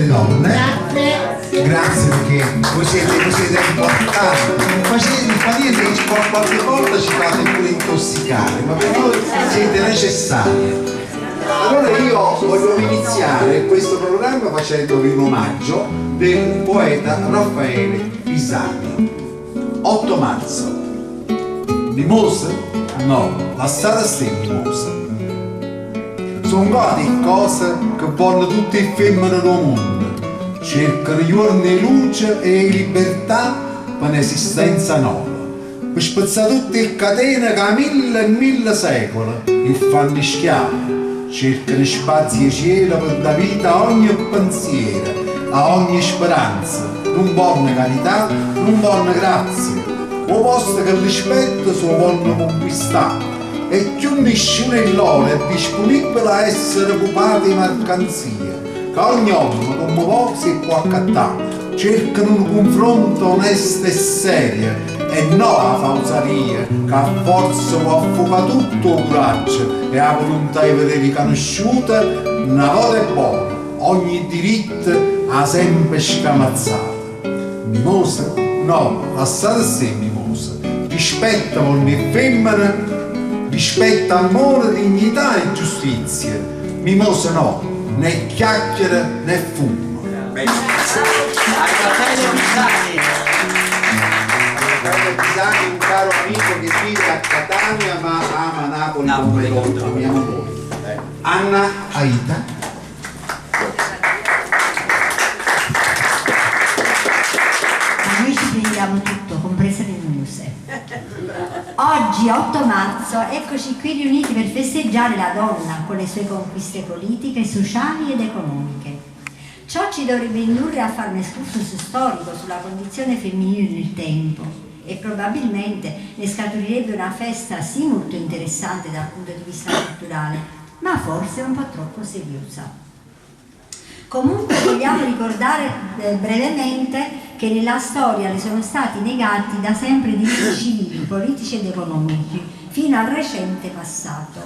delle donne. Grazie perché voi siete importanti. Praticamente qualche volta ci fate pure intossicare, ma per noi siete necessari. Allora io voglio iniziare questo programma facendovi un omaggio del poeta Raffaele Pisani. 8 marzo. Mimosa? No, lasciate stare mimosa. Sono quelle cose che vogliono tutte le femmine del mondo. Cercano giorni di luce e libertà per un'esistenza nuova. Per spezzare tutte le catene che a 1000 e 1000 secoli li fanno schiavi. Cercano spazi e cielo per dare vita a ogni pensiero, a ogni speranza. Non vogliono carità, non vogliono grazia. O posto che il rispetto si vogliono conquistare. E più nessuno in loro è disponibile a essere occupati di mercanzie, che ogni uomo come può si può accattare. Cercano un confronto onesto e serio e non la falsaria che a forza può affogare tutto il coraggio e la volontà di vedere riconosciuta una volta è buona, ogni diritto ha sempre scamazzata. Mimosa? No, lasciate stare mimosa. Rispetto per le femmine, rispetto, amore, dignità e giustizia. Mimosa no, né chiacchiere né fumo. Pisani, un caro amico che vive a Catania ma ama Napoli come amiamo noi. Anna Aita. Noi ci prendiamo tutto, comprese le muse. Oggi, 8 marzo, eccoci qui riuniti per festeggiare la donna con le sue conquiste politiche, sociali ed economiche. Ciò ci dovrebbe indurre a fare un excursus storico sulla condizione femminile nel tempo e probabilmente ne scaturirebbe una festa sì molto interessante dal punto di vista culturale, ma forse un po' troppo seriosa. Comunque vogliamo ricordare brevemente che nella storia le sono stati negati da sempre diritti civili, politici ed economici, fino al recente passato.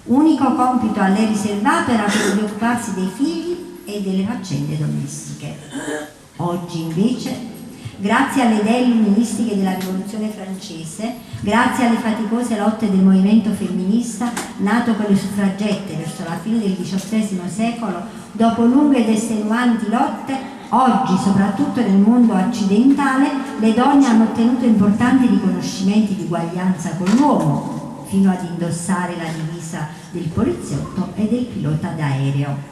Unico compito a lei riservato era quello di occuparsi dei figli e delle faccende domestiche. Oggi invece, grazie alle idee illuministiche della rivoluzione francese, grazie alle faticose lotte del movimento femminista nato con le suffragette verso la fine del XVIII secolo, dopo lunghe ed estenuanti lotte, oggi soprattutto nel mondo occidentale le donne hanno ottenuto importanti riconoscimenti di uguaglianza con l'uomo, fino ad indossare la divisa del poliziotto e del pilota d'aereo.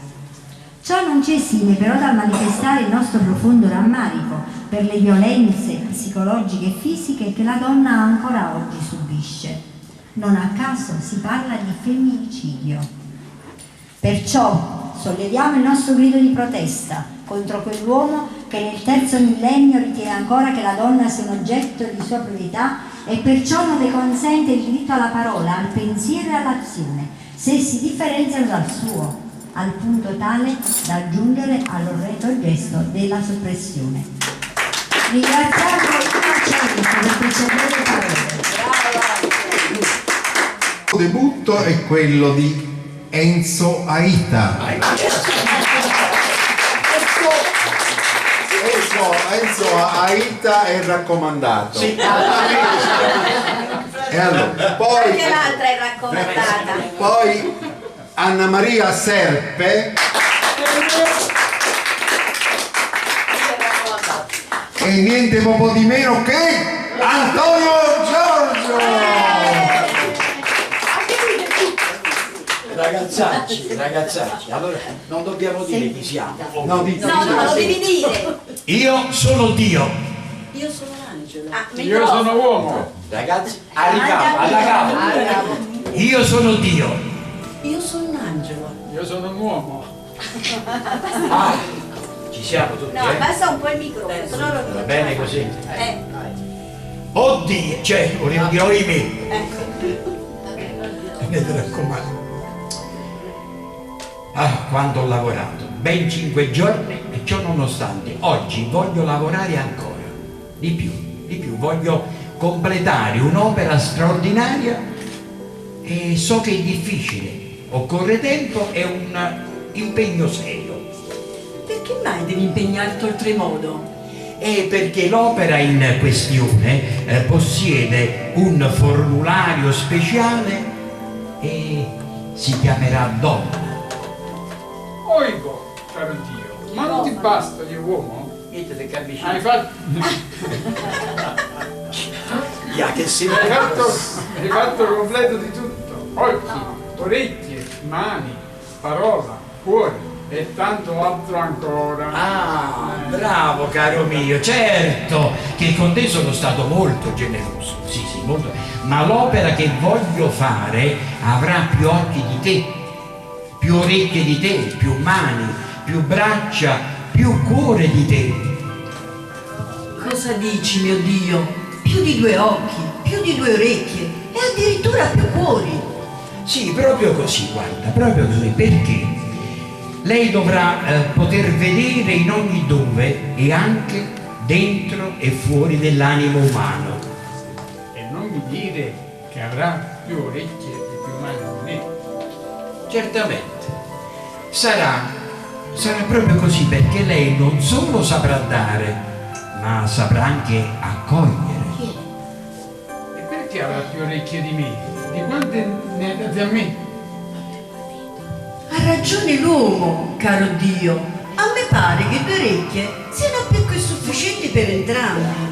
Ciò non ci esime però dal manifestare il nostro profondo rammarico per le violenze psicologiche e fisiche che la donna ancora oggi subisce. Non a caso si parla di femminicidio. Perciò solleviamo il nostro grido di protesta contro quell'uomo che nel terzo millennio ritiene ancora che la donna sia un oggetto di sua proprietà e perciò non le consente il diritto alla parola, al pensiero e all'azione, se si differenziano dal suo, al punto tale da giungere all'orrendo gesto della soppressione. Ringraziamo innocente per precedenti parole. Il debutto è quello di Enzo Aita. Enzo Aita è raccomandato. Sì. E allora, poi anche l'altra è raccomandata. Poi Anna Maria Serpe e niente poco di meno che Antonio Giorgio. Ragazzacci, allora non dobbiamo dire chi siamo. No, lo devi dire. Io sono Dio. Io sono Angelo. Io sono uomo. Ragazzi, alla capo. Io sono Dio. Io sono un angelo. Io sono un uomo. Ah, ci siamo tutti. No, abbassa un po' il microfono, sennò lo Va bene così. Oddio, cioè, volevo dire oimè. Ne ti raccomando. Ah, quanto ho lavorato. Ben 5 giorni e ciò nonostante oggi voglio lavorare ancora. Di più. Voglio completare un'opera straordinaria e so che è difficile. Occorre tempo e un impegno serio. Perché Che mai devi impegnarti oltremodo? E perché l'opera in questione possiede un formulario speciale e si chiamerà Donna. Oigo, caro Dio, ma non ti basta di uomo? Niente te capisci? Hai fatto hai fatto completo di tutto. Occhi, orecchie, mani, parola, cuore e tanto altro ancora. Ah, bravo caro mio, certo che con te sono stato molto generoso, sì, molto, ma l'opera che voglio fare avrà più occhi di te, più orecchie di te, più mani, più braccia, più cuore di te. Cosa dici, mio Dio? Più di 2 occhi, più di 2 orecchie e addirittura più cuori. Sì, proprio così, guarda, proprio così, perché lei dovrà poter vedere in ogni dove e anche dentro e fuori dell'animo umano. E non mi dire che avrà più orecchie e più mani di me. Certamente, sarà proprio così, perché lei non solo saprà dare, ma saprà anche accogliere. E perché avrà più orecchie di me? Di quante ne ha date a me? Ha ragione l'uomo, caro Dio. A me pare che 2 orecchie siano più che sufficienti per entrambi.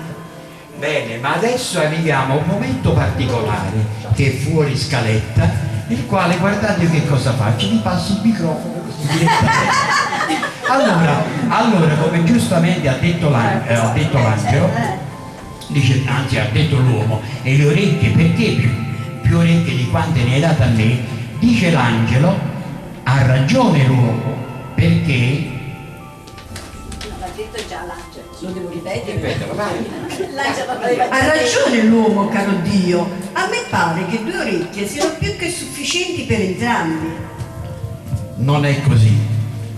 Bene, ma adesso arriviamo a un momento particolare che è fuori scaletta, nel quale guardate io che cosa faccio, vi passo il microfono così direttamente. Allora, come giustamente ha detto l'angelo, dice, anzi ha detto l'uomo, e le orecchie, perché più orecchie di quante ne hai date a me? Dice l'angelo, ha ragione l'uomo, perché... L'ha detto già l'angelo, lo devo ripetere? Ripetelo, vai. Ha ragione l'uomo, caro Dio. A me pare che 2 orecchie siano più che sufficienti per entrambi. Non è così,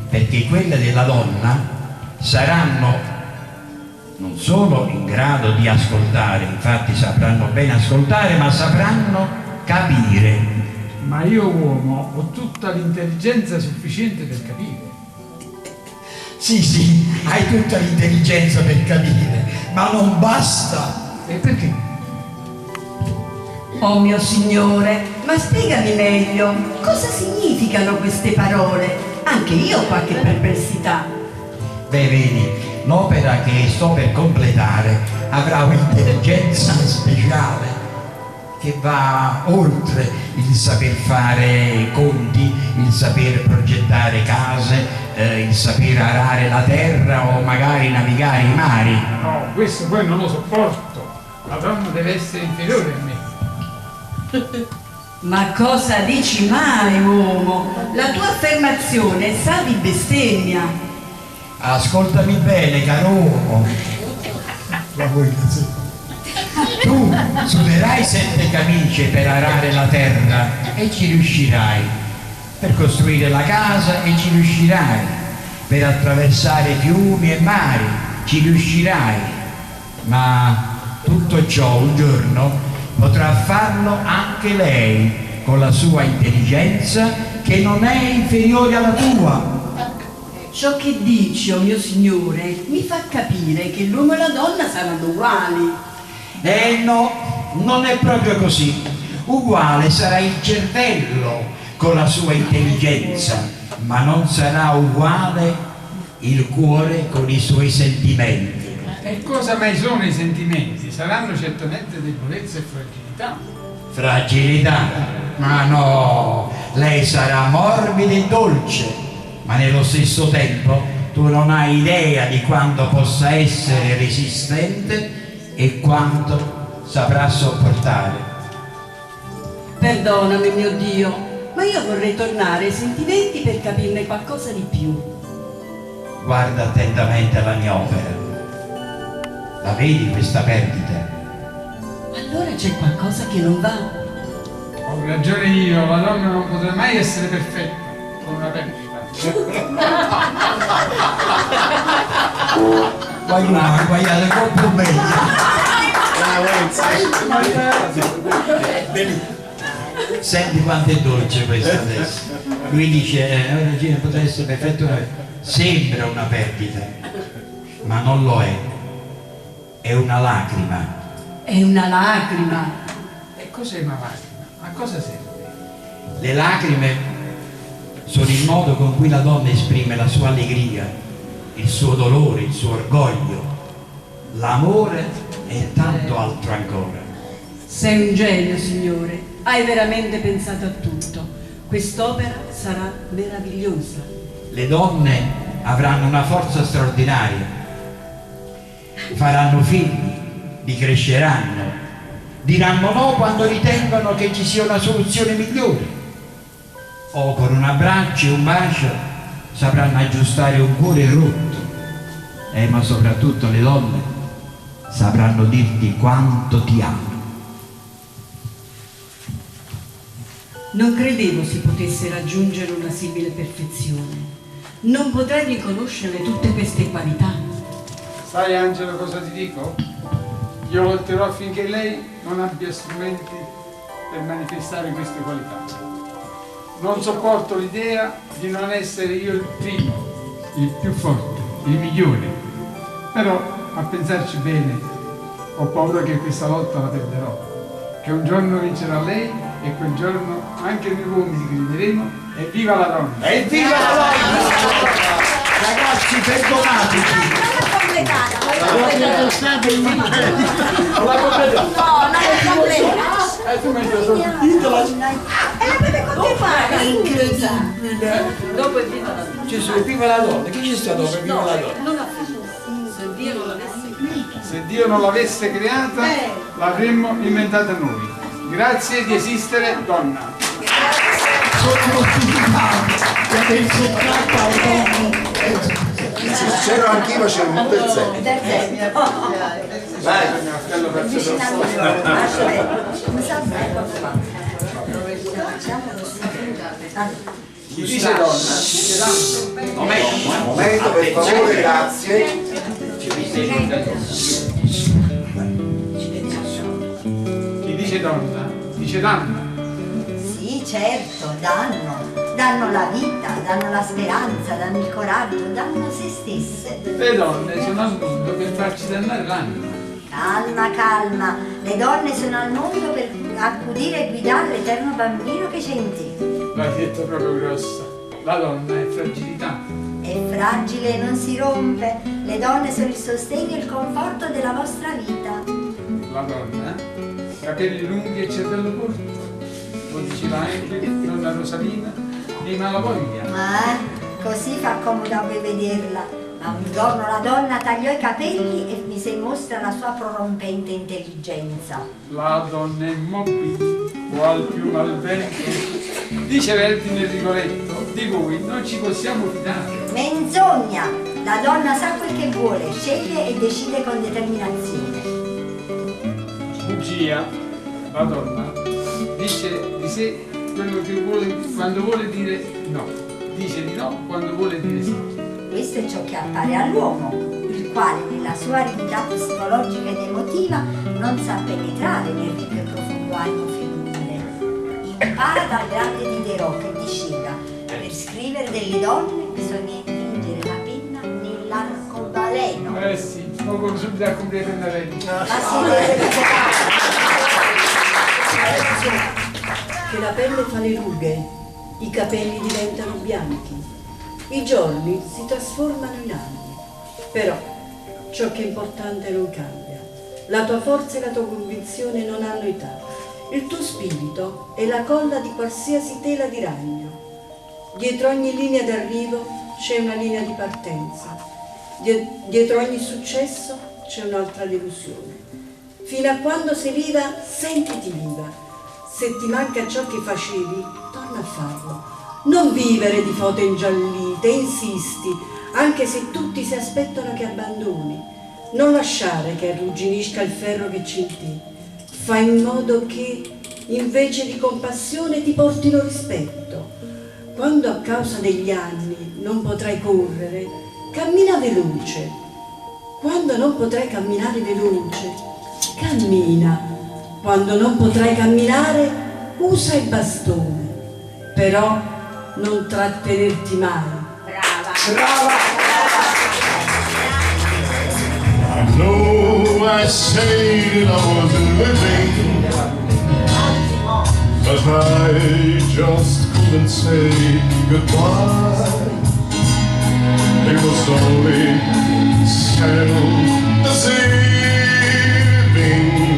perché quelle della donna saranno non solo in grado di ascoltare, infatti sapranno bene ascoltare, ma sapranno capire. Ma io uomo ho tutta l'intelligenza sufficiente per capire. Sì, hai tutta l'intelligenza per capire, ma non basta. E perché? Oh mio Signore, ma spiegami meglio, cosa significano queste parole? Anche io ho qualche perplessità. Beh, vedi, l'opera che sto per completare avrà un'intelligenza speciale che va oltre il saper fare conti, il saper progettare case, il saper arare la terra o magari navigare i mari. No, questo poi non lo sopporto. La donna deve essere inferiore a me. Ma cosa dici mai, uomo? La tua affermazione sa di bestemmia. Ascoltami bene, caro uomo. Tu suderai 7 camicie per arare la terra e ci riuscirai, per costruire la casa e ci riuscirai, per attraversare fiumi e mari ci riuscirai, ma tutto ciò un giorno potrà farlo anche lei con la sua intelligenza che non è inferiore alla tua. Ciò che dici, oh mio Signore, mi fa capire che l'uomo e la donna saranno uguali. No, non è proprio così. Uguale sarà il cervello con la sua intelligenza, ma non sarà uguale il cuore con i suoi sentimenti. E cosa mai sono i sentimenti? Saranno certamente debolezza e fragilità. Fragilità? Ma no, lei sarà morbida e dolce, ma nello stesso tempo tu non hai idea di quanto possa essere resistente e quanto saprà sopportare. Perdonami, mio Dio, ma io vorrei tornare ai sentimenti per capirne qualcosa di più. Guarda attentamente la mia opera. La vedi questa perdita? Allora c'è qualcosa che non va. Ho ragione io, la donna non potrà mai essere perfetta con una perdita. Guaiate, guaiate, troppo bene. Senti quanto è dolce questo adesso. Lui dice, regina potrà essere perfetto. sembra una perdita, ma non lo è. È una lacrima. È una lacrima. E cos'è una lacrima? A cosa serve? Le lacrime sono il modo con cui la donna esprime la sua allegria, il suo dolore, il suo orgoglio, l'amore e tanto altro ancora. Sei un genio, signore. Hai veramente pensato a tutto. Quest'opera sarà meravigliosa. Le donne avranno una forza straordinaria, faranno figli, li cresceranno, diranno no quando ritengono che ci sia una soluzione migliore, o con un abbraccio e un bacio sapranno aggiustare un cuore rotto, ma soprattutto le donne sapranno dirti quanto ti amo. Non credevo si potesse raggiungere una simile perfezione. Non potrei riconoscere tutte queste qualità. Sai Angelo cosa ti dico? Io lotterò affinché lei non abbia strumenti per manifestare queste qualità. Non sopporto l'idea di non essere io il primo, il più forte, il migliore. Però, a pensarci bene, ho paura che questa lotta la perderò. Che un giorno vincerà lei e quel giorno anche noi uomini grideremo evviva la donna! Evviva la donna! Ragazzi, perdonateci! Tu mi hai Dopo è viva la donna. Gesù, viva la donna! Chi c'è stato per viva la donna? Non ha finito. Se Dio non l'avesse creata. Se Dio non l'avesse creata, l'avremmo inventata noi. Grazie di esistere, donna. C'ero anch'io, c'ero un terzetto. Vai. Chi dice donna? Dice tanto. Un momento, per favore, grazie. Chi dice donna? Dice danno. Sì, certo, danno la vita, danno la speranza, danno il coraggio, danno se stesse. Le donne sono al mondo per farci dannare l'anima. Calma, calma, le donne sono al mondo per accudire e guidare l'eterno bambino che c'è in te. L'hai detto proprio grossa. La donna è fragilità. È fragile e non si rompe, le donne sono il sostegno e il conforto della vostra vita. La donna, capelli lunghi e cervello corto. Lo diceva anche donna Rosalina di Malavoglia. Così fa comodo a voi vederla. Ma un giorno la donna tagliò i capelli e mise in mostra la sua prorompente intelligenza. La donna è immobile o al più malvento. Dice Verdi nel Rigoletto, di voi non ci possiamo fidare. Menzogna! La donna sa quel che vuole, sceglie e decide con determinazione. Bugia, la donna dice di sé quello che vuole quando vuole dire no. Dice di no quando vuole dire sì. Questo è ciò che appare all'uomo, il quale nella sua aridità psicologica ed emotiva non sa penetrare nel ricco e profondo animo femminile. Impara dal grande Diderot che diceva: per scrivere delle donne bisogna intingere la penna nell'arcobaleno. Sì, poco subito a comprare pennarelli. Ma siete Che la pelle fa le rughe, i capelli diventano bianchi, i giorni si trasformano in anni. Però ciò che è importante non cambia. La tua forza e la tua convinzione non hanno età. Il tuo spirito è la colla di qualsiasi tela di ragno. Dietro ogni linea d'arrivo c'è una linea di partenza. Dietro ogni successo c'è un'altra delusione. Fino a quando sei viva, sentiti viva. Se ti manca ciò che facevi, torna a farlo. Non vivere di foto ingiallite, insisti, anche se tutti si aspettano che abbandoni. Non lasciare che arrugginisca il ferro che c'è in te. Fai in modo che, invece di compassione, ti portino rispetto. Quando a causa degli anni non potrai correre, cammina veloce. Quando non potrai camminare veloce, cammina. Quando non potrai camminare, usa il bastone. Però non trattenerti mai. brava! Brava! I know I said I wasn't living, but I just couldn't say goodbye. It was only self-deceiving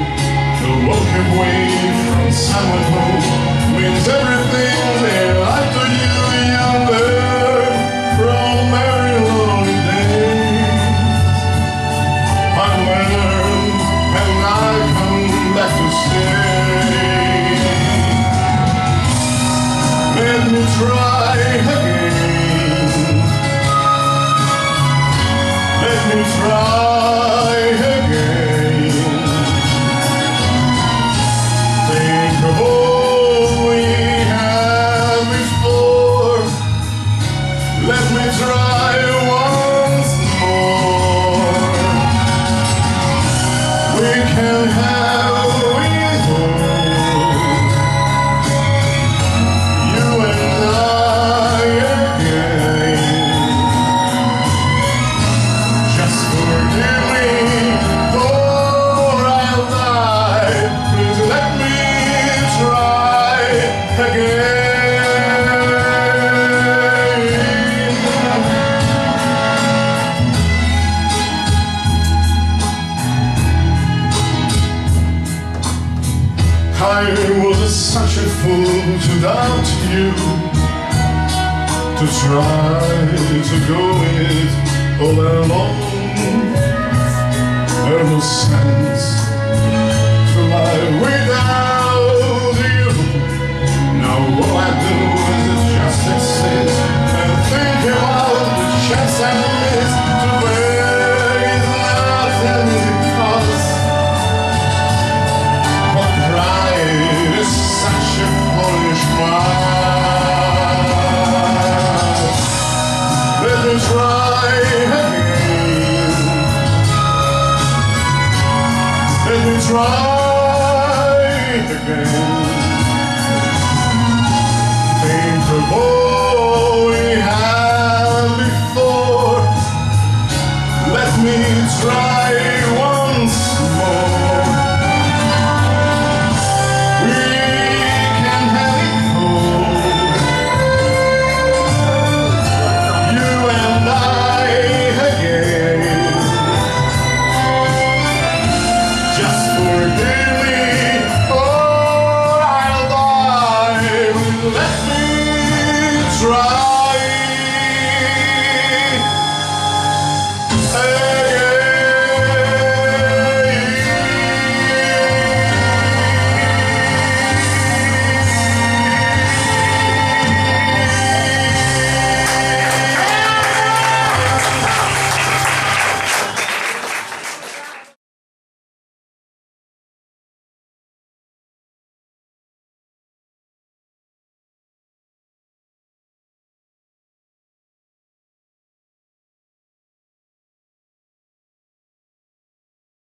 to walk away from someone who means everything in life to you. You learn from very lonely days. I learn and I come back to stay. Let me try again. Let me try again. Think of all we had before. Let me try once more. We can have it all. You and I again. Just forgive me, or I'll die. Please let me try again. I was such a fool to doubt you, to try to go it all alone. There was sense to lie without you. Now all I do is just exist and think about the chance I missed. To beg is nothing because but pride is such a foolish mind. Let me try again. Let me try again. Think of all we had before. Let me try